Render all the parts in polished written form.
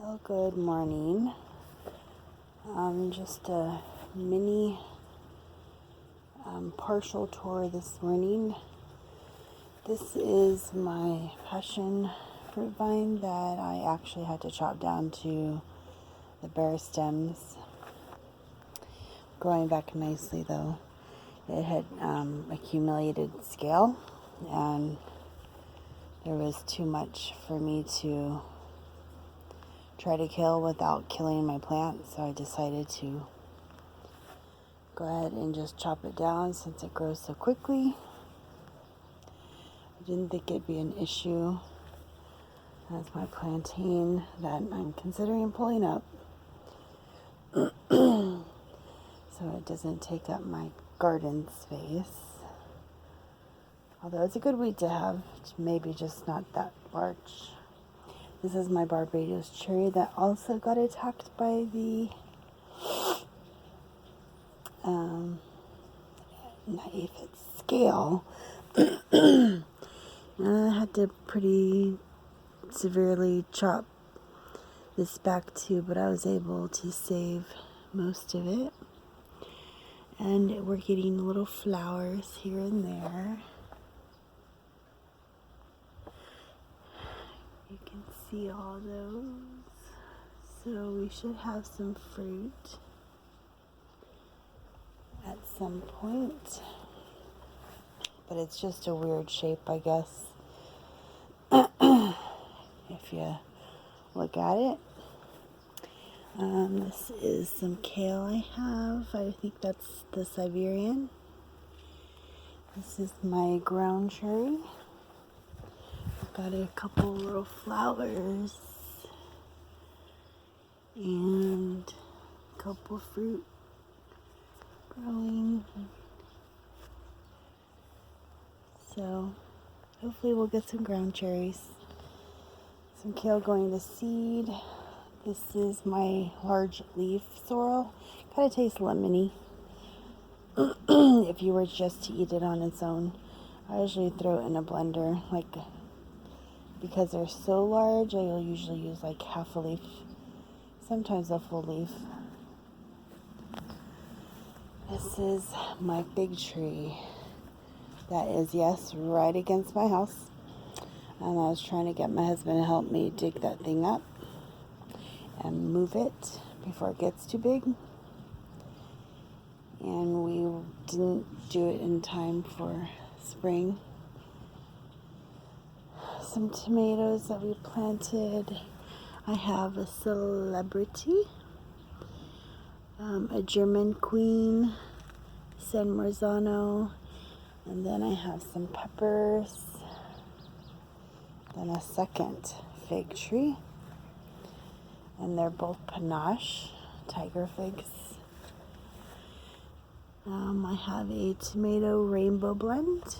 Well, good morning. Just a mini partial tour this morning. This is my passion fruit vine that I actually had to chop down to the bare stems. Growing back nicely though. It had accumulated scale and there was too much for me to try to kill without killing my plant, so I decided to go ahead and just chop it down since it grows so quickly. I didn't think it'd be an issue. That's my plantain that I'm considering pulling up so it doesn't take up my garden space. Although it's a good weed to have, maybe just not that large. This is my Barbados cherry that also got attacked by the aphid scale. I had to pretty severely chop this back too, but I was able to save most of it. And we're getting little flowers here and there. You can see all those. So we should have some fruit at some point. But it's just a weird shape, I guess. If you look at it. This is some kale I have. I think that's the Siberian. This is my ground cherry. I've got a couple little flowers and a couple fruit growing. So hopefully we'll get some ground cherries. Some kale going to seed. This is my large leaf sorrel. Kind of tastes lemony if you were just to eat it on its own. I usually throw it in a blender, because they're so large, I'll usually use like half a leaf, sometimes a full leaf. This is my fig tree that is, yes, right against my house. And I was trying to get my husband to help me dig that thing up and move it before it gets too big. And we didn't do it in time for spring. Some tomatoes that we planted. I have a celebrity, a German queen, San Marzano, and then I have some peppers, then a second fig tree, and they're both panache, tiger figs. I have a tomato rainbow blend.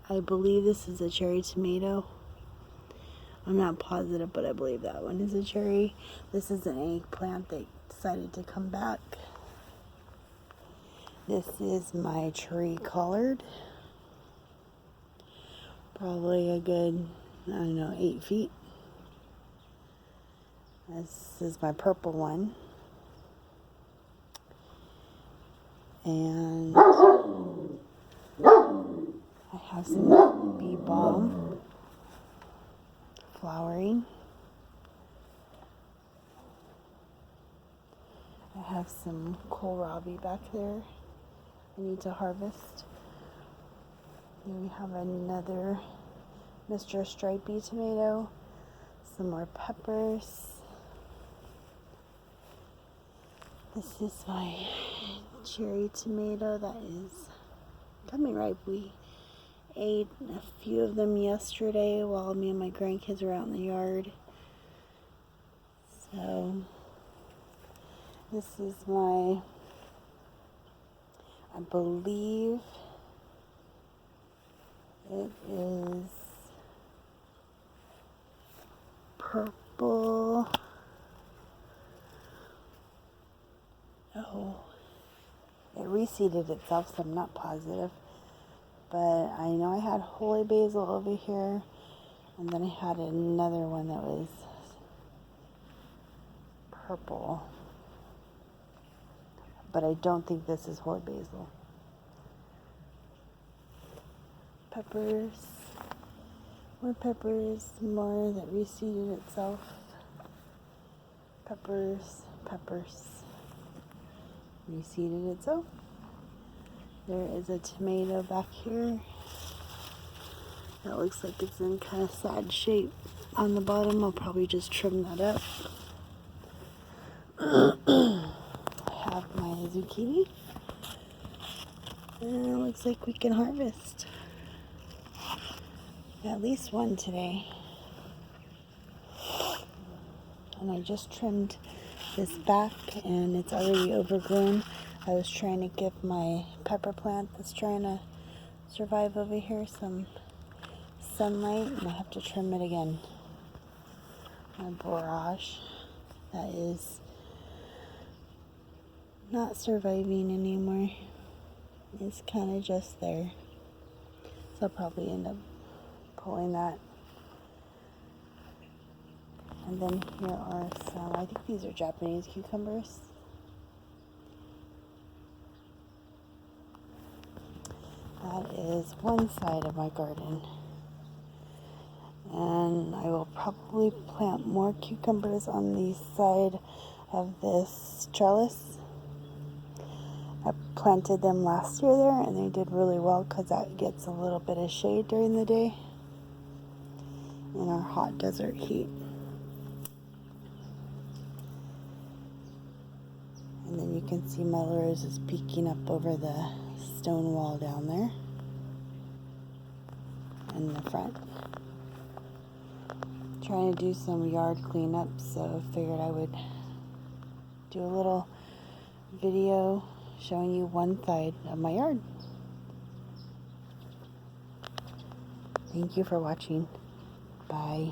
I believe this is a cherry tomato. I'm not positive, but I believe that one is a cherry. This is an eggplant that decided to come back. This is my tree collard. Probably a good, 8 feet. This is my purple one. And I have some bee balm flowering. I have some kohlrabi back there I need to harvest. Then we have another Mr. Stripey tomato, some more peppers. This is my cherry tomato that is coming ripe. We ate a few of them yesterday while me and my grandkids were out in the yard. So this is I believe it is purple. Oh, it reseeded itself, so I'm not positive. But I know I had holy basil over here. And then I had another one that was purple. But I don't think this is whole basil. Peppers. More peppers. More that reseeded itself. Peppers. Peppers. Reseeded itself. There is a tomato back here. That looks like it's in kind of sad shape on the bottom. I'll probably just trim that up. I have my zucchini. And it looks like we can harvest. At least one today. And I just trimmed this back and it's already overgrown. I was trying to give my pepper plant that's trying to survive over here some sunlight, and I have to trim it again. My borage that is not surviving anymore. It's kind of just there. So I'll probably end up pulling that. And then here are some, I think these are Japanese cucumbers. That is one side of my garden. And I will probably plant more cucumbers on the side of this trellis. I planted them last year there and they did really well because that gets a little bit of shade during the day in our hot desert heat. And then you can see my roses peeking up over the stone wall down there in the front. Trying to do some yard cleanup, so I figured I would do a little video showing you one side of my yard. Thank you for watching. Bye.